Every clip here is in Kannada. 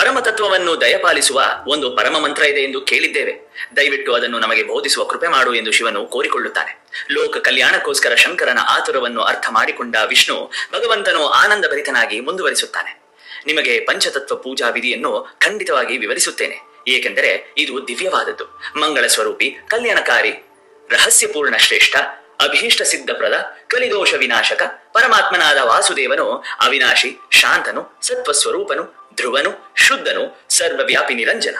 ಪರಮತತ್ವವನ್ನು ದಯಪಾಲಿಸುವ ಒಂದು ಪರಮ ಮಂತ್ರ ಇದೆ ಎಂದು ಕೇಳಿದ್ದೇವೆ. ದಯವಿಟ್ಟು ಅದನ್ನು ನಮಗೆ ಬೋಧಿಸುವ ಕೃಪೆ ಮಾಡು ಎಂದು ಶಿವನು ಕೋರಿಕೊಳ್ಳುತ್ತಾನೆ. ಲೋಕ ಕಲ್ಯಾಣಕ್ಕೋಸ್ಕರ ಶಂಕರನ ಆತುರವನ್ನು ಅರ್ಥ ಮಾಡಿಕೊಂಡ ವಿಷ್ಣು ಭಗವಂತನು ಆನಂದ ಭರಿತನಾಗಿ ಮುಂದುವರಿಸುತ್ತಾನೆ. ನಿಮಗೆ ಪಂಚತತ್ವ ಪೂಜಾ ವಿಧಿಯನ್ನು ಖಂಡಿತವಾಗಿ ವಿವರಿಸುತ್ತೇನೆ, ಏಕೆಂದರೆ ಇದು ದಿವ್ಯವಾದದ್ದು, ಮಂಗಳ ಸ್ವರೂಪಿ, ಕಲ್ಯಾಣಕಾರಿ, ರಹಸ್ಯಪೂರ್ಣ, ಶ್ರೇಷ್ಠ, ಅಭೀಷ್ಟ ಸಿದ್ಧಪ್ರದ, ಕಲಿದೋಷ ವಿನಾಶಕ ಪರಮಾತ್ಮನಾದ ವಾಸುದೇವನು ಅವಿನಾಶಿ, ಶಾಂತನು, ಸತ್ವಸ್ವರೂಪನು, ಧ್ರುವನು, ಶುದ್ಧನು, ಸರ್ವವ್ಯಾಪಿ, ನಿರಂಜನ.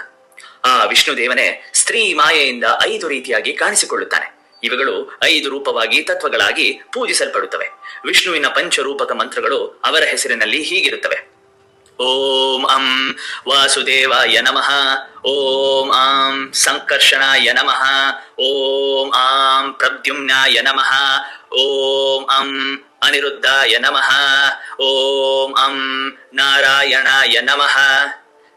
ಆ ವಿಷ್ಣುದೇವನೇ ಸ್ತ್ರೀ ಮಾಯೆಯಿಂದ 5 ರೀತಿಯಾಗಿ ಕಾಣಿಸಿಕೊಳ್ಳುತ್ತಾನೆ. ಇವುಗಳು 5 ರೂಪವಾಗಿ ತತ್ವಗಳಾಗಿ ಪೂಜಿಸಲ್ಪಡುತ್ತವೆ. ವಿಷ್ಣುವಿನ ಪಂಚರೂಪಕ ಮಂತ್ರಗಳು ಅವರ ಹೆಸರಿನಲ್ಲಿ ಹೀಗಿರುತ್ತವೆ: ಓಂ ಅಂ ವಾಸುದೇವಾಯ ನಮಃ, ಓಂ ಆಂ ಸಂಕರ್ಷಣಾಯ ನಮಃ, ಓಂ ಆಂ ಪ್ರದ್ಯುಮ್ನಾಯ ನಮಃ, ಓಂ ಅಂ ಅನಿರುದ್ಧಾಯ ನಮಃ, ಓಂ ಅಂ ನಾರಾಯಣಾಯ ನಮಃ.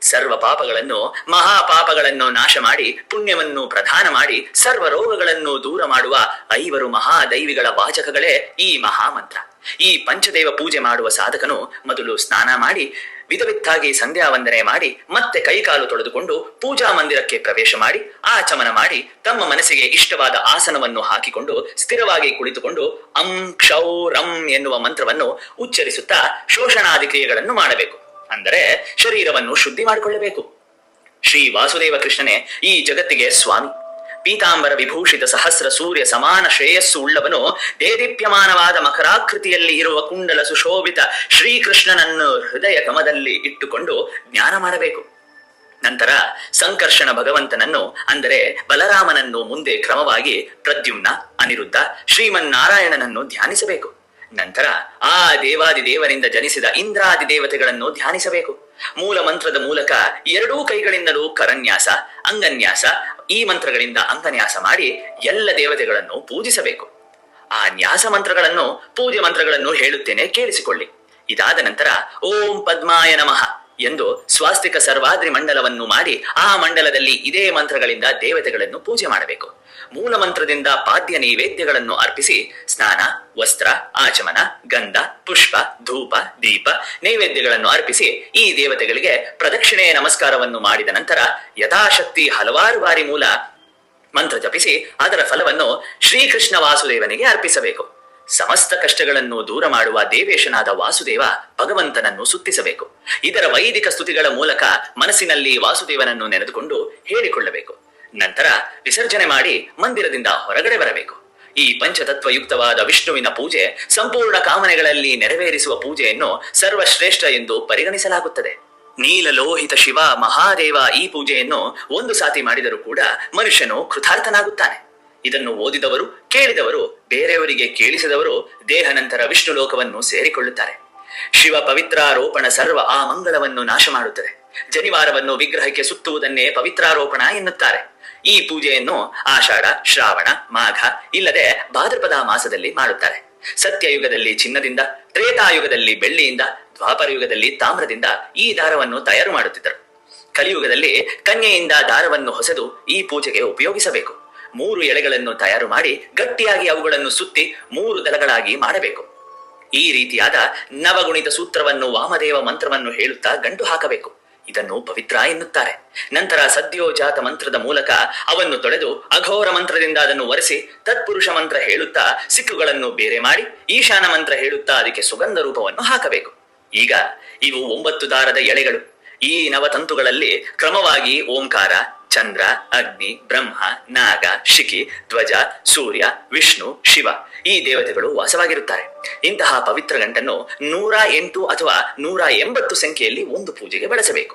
ಸರ್ವ ಪಾಪಗಳನ್ನು, ಮಹಾಪಾಪಗಳನ್ನು ನಾಶ ಮಾಡಿ ಪುಣ್ಯವನ್ನು ಪ್ರದಾನ ಮಾಡಿ ಸರ್ವ ರೋಗಗಳನ್ನು ದೂರ ಮಾಡುವ 5 ಮಹಾದೈವಿಗಳ ವಾಚಕಗಳೇ ಈ ಮಹಾಮಂತ್ರ. ಈ ಪಂಚದೇವ ಪೂಜೆ ಮಾಡುವ ಸಾಧಕನು ಮೊದಲು ಸ್ನಾನ ಮಾಡಿ ವಿಧವಿತ್ತಾಗಿ ಸಂಧ್ಯಾ ವಂದನೆ ಮಾಡಿ ಮತ್ತೆ ಕೈಕಾಲು ತೊಳೆದುಕೊಂಡು ಪೂಜಾ ಮಂದಿರಕ್ಕೆ ಪ್ರವೇಶ ಮಾಡಿ ಆಚಮನ ಮಾಡಿ ತಮ್ಮ ಮನಸ್ಸಿಗೆ ಇಷ್ಟವಾದ ಆಸನವನ್ನು ಹಾಕಿಕೊಂಡು ಸ್ಥಿರವಾಗಿ ಕುಳಿತುಕೊಂಡು ಅಂ ಕ್ಷೌ ರಂ ಎನ್ನುವ ಮಂತ್ರವನ್ನು ಉಚ್ಚರಿಸುತ್ತಾ ಶೋಷಣಾದಿ ಕ್ರಿಯೆಗಳನ್ನು ಮಾಡಬೇಕು. ಅಂದರೆ ಶರೀರವನ್ನು ಶುದ್ಧಿ ಮಾಡಿಕೊಳ್ಳಬೇಕು. ಶ್ರೀ ವಾಸುದೇವ ಕೃಷ್ಣನೇ ಈ ಜಗತ್ತಿಗೆ ಸ್ವಾಮಿ. ಪೀತಾಂಬರ ವಿಭೂಷಿತ ಸಹಸ್ರ ಸೂರ್ಯ ಸಮಾನ ಶ್ರೇಯಸ್ಸು ಉಳ್ಳವನು ದೇದೀಪ್ಯಮಾನವಾದ ಮಕರಾಕೃತಿಯಲ್ಲಿ ಇರುವ ಕುಂಡಲ ಸುಶೋಭಿತ ಶ್ರೀಕೃಷ್ಣನನ್ನು ಹೃದಯ ಕಮದಲ್ಲಿ ಇಟ್ಟುಕೊಂಡು ಜ್ಞಾನ ಮಾಡಬೇಕು. ನಂತರ ಸಂಕರ್ಷಣ ಭಗವಂತನನ್ನು ಅಂದರೆ ಬಲರಾಮನನ್ನು ಮುಂದೆ ಕ್ರಮವಾಗಿ ಪ್ರದ್ಯುಮ್ನ, ಅನಿರುದ್ಧ, ಶ್ರೀಮನ್ನಾರಾಯಣನನ್ನು ಧ್ಯಾನಿಸಬೇಕು. ನಂತರ ಆ ದೇವಾದಿ ದೇವರಿಂದ ಜನಿಸಿದ ಇಂದ್ರಾದಿ ದೇವತೆಗಳನ್ನು ಧ್ಯಾನಿಸಬೇಕು. ಮೂಲ ಮಂತ್ರದ ಮೂಲಕ 2 ಕೈಗಳಿಂದಲೂ ಕರನ್ಯಾಸ, ಅಂಗನ್ಯಾಸ, ಈ ಮಂತ್ರಗಳಿಂದ ಅಂಗನ್ಯಾಸ ಮಾಡಿ ಎಲ್ಲ ದೇವತೆಗಳನ್ನು ಪೂಜಿಸಬೇಕು. ಆ ನ್ಯಾಸ ಮಂತ್ರಗಳನ್ನು, ಪೂಜೆ ಮಂತ್ರಗಳನ್ನು ಹೇಳುತ್ತೇನೆ, ಕೇಳಿಸಿಕೊಳ್ಳಿ. ಇದಾದ ನಂತರ ಓಂ ಪದ್ಮಾಯ ನಮಃ ಎಂದು ಸ್ವಾಸ್ತಿಕ ಸರ್ವಾದ್ರಿ ಮಂಡಲವನ್ನು ಮಾಡಿ ಆ ಮಂಡಲದಲ್ಲಿ ಇದೇ ಮಂತ್ರಗಳಿಂದ ದೇವತೆಗಳನ್ನು ಪೂಜೆ ಮಾಡಬೇಕು. ಮೂಲ ಮಂತ್ರದಿಂದ ಪಾದ್ಯ ನೈವೇದ್ಯಗಳನ್ನು ಅರ್ಪಿಸಿ ಸ್ನಾನ, ವಸ್ತ್ರ, ಆಚಮನ, ಗಂಧ, ಪುಷ್ಪ, ಧೂಪ, ದೀಪ ನೈವೇದ್ಯಗಳನ್ನು ಅರ್ಪಿಸಿ ಈ ದೇವತೆಗಳಿಗೆ ಪ್ರದಕ್ಷಿಣೆಯ ನಮಸ್ಕಾರವನ್ನು ಮಾಡಿದ ನಂತರ ಯಥಾಶಕ್ತಿ ಹಲವಾರು ಬಾರಿ ಮೂಲ ಮಂತ್ರ ಜಪಿಸಿ ಅದರ ಫಲವನ್ನು ಶ್ರೀಕೃಷ್ಣ ವಾಸುದೇವನಿಗೆ ಅರ್ಪಿಸಬೇಕು. ಸಮಸ್ತ ಕಷ್ಟಗಳನ್ನು ದೂರ ಮಾಡುವ ದೇವೇಶನಾದ ವಾಸುದೇವ ಭಗವಂತನನ್ನು ಸ್ತುತಿಸಬೇಕು. ಇದರ ವೈದಿಕ ಸ್ತುತಿಗಳ ಮೂಲಕ ಮನಸ್ಸಿನಲ್ಲಿ ವಾಸುದೇವನನ್ನು ನೆನೆದುಕೊಂಡು ಹೇಳಿಕೊಳ್ಳಬೇಕು. ನಂತರ ವಿಸರ್ಜನೆ ಮಾಡಿ ಮಂದಿರದಿಂದ ಹೊರಗಡೆ ಬರಬೇಕು. ಈ ಪಂಚತತ್ವಯುಕ್ತವಾದ ವಿಷ್ಣುವಿನ ಪೂಜೆ ಸಂಪೂರ್ಣ ಕಾಮನೆಗಳಲ್ಲಿ ನೆರವೇರಿಸುವ ಪೂಜೆಯನ್ನು ಸರ್ವಶ್ರೇಷ್ಠ ಎಂದು ಪರಿಗಣಿಸಲಾಗುತ್ತದೆ. ನೀಲಲೋಹಿತ ಶಿವ ಮಹಾದೇವ ಈ ಪೂಜೆಯನ್ನು 1 ಸಾತಿ ಮಾಡಿದರೂ ಕೂಡ ಮನುಷ್ಯನು ಕೃತಾರ್ಥನಾಗುತ್ತಾನೆ. ಇದನ್ನು ಓದಿದವರು, ಕೇಳಿದವರು, ಬೇರೆಯವರಿಗೆ ಕೇಳಿಸಿದವರು ದೇಹ ನಂತರ ವಿಷ್ಣು ಲೋಕವನ್ನು ಸೇರಿಕೊಳ್ಳುತ್ತಾರೆ. ಶಿವ ಪವಿತ್ರಾರೋಪಣ ಸರ್ವ ಆ ಮಂಗಳವನ್ನು ನಾಶ ಮಾಡುತ್ತದೆ. ಜನಿವಾರವನ್ನು ವಿಗ್ರಹಕ್ಕೆ ಸುತ್ತುವುದನ್ನೇ ಪವಿತ್ರಾರೋಪಣ ಎನ್ನುತ್ತಾರೆ. ಈ ಪೂಜೆಯನ್ನು ಆಷಾಢ, ಶ್ರಾವಣ, ಮಾಘ ಇಲ್ಲದೆ ಭಾದ್ರಪದ ಮಾಸದಲ್ಲಿ ಮಾಡುತ್ತಾರೆ. ಸತ್ಯಯುಗದಲ್ಲಿ ಚಿನ್ನದಿಂದ, ತ್ರೇತಾಯುಗದಲ್ಲಿ ಬೆಳ್ಳಿಯಿಂದ, ದ್ವಾಪರ ಯುಗದಲ್ಲಿ ತಾಮ್ರದಿಂದ ಈ ದಾರವನ್ನು ತಯಾರು ಮಾಡುತ್ತಿದ್ದರು. ಕಲಿಯುಗದಲ್ಲಿ ಕನ್ಯೆಯಿಂದ ದಾರವನ್ನು ಹೊಸೆದು ಈ ಪೂಜೆಗೆ ಉಪಯೋಗಿಸಬೇಕು. 3 ಎಳೆಗಳನ್ನು ತಯಾರು ಮಾಡಿ ಗಟ್ಟಿಯಾಗಿ ಅವುಗಳನ್ನು ಸುತ್ತಿ 3 ದಳಗಳಾಗಿ ಮಾಡಬೇಕು. ಈ ರೀತಿಯಾದ ನವಗುಣಿತ ಸೂತ್ರವನ್ನು ವಾಮದೇವ ಮಂತ್ರವನ್ನು ಹೇಳುತ್ತಾ ಗಂಟು ಹಾಕಬೇಕು. ಇದನ್ನು ಪವಿತ್ರ ಎನ್ನುತ್ತಾರೆ. ನಂತರ ಸದ್ಯೋಜಾತ ಮಂತ್ರದ ಮೂಲಕ ಅವನ್ನು ತೊಳೆದು ಅಘೋರ ಮಂತ್ರದಿಂದ ಅದನ್ನು ಒರೆಸಿ ತತ್ಪುರುಷ ಮಂತ್ರ ಹೇಳುತ್ತಾ ಸಿಕ್ಕುಗಳನ್ನು ಬೇರೆ ಮಾಡಿ ಈಶಾನ ಮಂತ್ರ ಹೇಳುತ್ತಾ ಅದಕ್ಕೆ ಸುಗಂಧ ರೂಪವನ್ನು ಹಾಕಬೇಕು. ಈಗ ಇವು 9 ದಾರದ ಎಳೆಗಳು. ಈ ನವತಂತುಗಳಲ್ಲಿ ಕ್ರಮವಾಗಿ ಓಂಕಾರ, ಚಂದ್ರ, ಅಗ್ನಿ, ಬ್ರಹ್ಮ, ನಾಗ, ಶಿಖಿ, ಧ್ವಜ, ಸೂರ್ಯ, ವಿಷ್ಣು, ಶಿವ ಈ ದೇವತೆಗಳು ವಾಸವಾಗಿರುತ್ತಾರೆ. ಇಂತಹ ಪವಿತ್ರ ಗಂಟನ್ನು 108 ಅಥವಾ 180 ಸಂಖ್ಯೆಯಲ್ಲಿ ಒಂದು ಪೂಜೆಗೆ ಬಳಸಬೇಕು.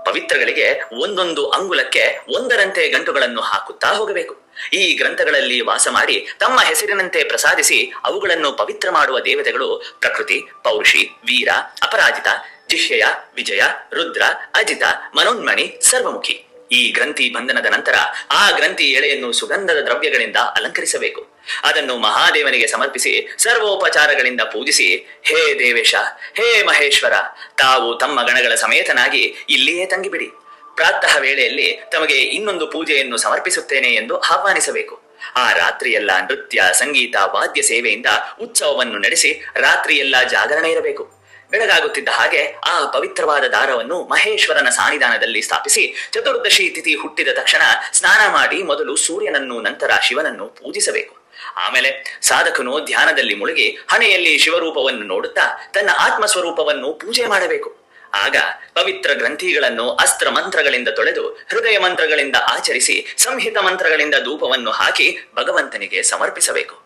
ಪವಿತ್ರಗಳಿಗೆ ಒಂದೊಂದು ಅಂಗುಲಕ್ಕೆ ಒಂದರಂತೆ ಗಂಟುಗಳನ್ನು ಹಾಕುತ್ತಾ ಹೋಗಬೇಕು. ಈ ಗ್ರಂಥಗಳಲ್ಲಿ ವಾಸ ಮಾಡಿ ತಮ್ಮ ಹೆಸರಿನಂತೆ ಪ್ರಸಾದಿಸಿ ಅವುಗಳನ್ನು ಪವಿತ್ರ ಮಾಡುವ ದೇವತೆಗಳು ಪ್ರಕೃತಿ, ಪೌರುಷಿ, ವೀರ, ಅಪರಾಜಿತ, ಜಿಷ್ಯಯ, ವಿಜಯ, ರುದ್ರ, ಅಜಿತ, ಮನೋನ್ಮಣಿ, ಸರ್ವಮುಖಿ. ಈ ಗ್ರಂಥಿ ಬಂಧನದ ನಂತರ ಆ ಗ್ರಂಥಿ ಎಳೆಯನ್ನು ಸುಗಂಧದ ದ್ರವ್ಯಗಳಿಂದ ಅಲಂಕರಿಸಬೇಕು. ಅದನ್ನು ಮಹಾದೇವನಿಗೆ ಸಮರ್ಪಿಸಿ ಸರ್ವೋಪಚಾರಗಳಿಂದ ಪೂಜಿಸಿ, ಹೇ ದೇವೇಶ, ಹೇ ಮಹೇಶ್ವರ, ತಾವು ತಮ್ಮ ಗಣಗಳ ಸಮೇತನಾಗಿ ಇಲ್ಲಿಯೇ ತಂಗಿಬಿಡಿ. ಪ್ರಾತಃ ವೇಳೆಯಲ್ಲಿ ತಮಗೆ ಇನ್ನೊಂದು ಪೂಜೆಯನ್ನು ಸಮರ್ಪಿಸುತ್ತೇನೆ ಎಂದು ಆಹ್ವಾನಿಸಬೇಕು. ಆ ರಾತ್ರಿಯೆಲ್ಲ ನೃತ್ಯ, ಸಂಗೀತ, ವಾದ್ಯ ಸೇವೆಯಿಂದ ಉತ್ಸವವನ್ನು ನಡೆಸಿ ರಾತ್ರಿಯೆಲ್ಲ ಜಾಗರಣೆ ಇರಬೇಕು. ಬೆಳಗಾಗುತ್ತಿದ್ದ ಹಾಗೆ ಆ ಪವಿತ್ರವಾದ ದಾರವನ್ನು ಮಹೇಶ್ವರನ ಸಾನ್ನಿಧಾನದಲ್ಲಿ ಸ್ಥಾಪಿಸಿ ಚತುರ್ದಶಿ ತಿಥಿ ಹುಟ್ಟಿದ ತಕ್ಷಣ ಸ್ನಾನ ಮಾಡಿ ಮೊದಲು ಸೂರ್ಯನನ್ನು ನಂತರ ಶಿವನನ್ನು ಪೂಜಿಸಬೇಕು. ಆಮೇಲೆ ಸಾಧಕನು ಧ್ಯಾನದಲ್ಲಿ ಮುಳುಗಿ ಹಣೆಯಲ್ಲಿ ಶಿವರೂಪವನ್ನು ನೋಡುತ್ತಾ ತನ್ನ ಆತ್ಮಸ್ವರೂಪವನ್ನು ಪೂಜೆ ಮಾಡಬೇಕು. ಆಗ ಪವಿತ್ರ ಗ್ರಂಥಿಗಳನ್ನು ಅಸ್ತ್ರ ಮಂತ್ರಗಳಿಂದ ತೊಳೆದು ಹೃದಯ ಮಂತ್ರಗಳಿಂದ ಆಚರಿಸಿ ಸಂಹಿತ ಮಂತ್ರಗಳಿಂದ ಧೂಪವನ್ನು ಹಾಕಿ ಭಗವಂತನಿಗೆ ಸಮರ್ಪಿಸಬೇಕು.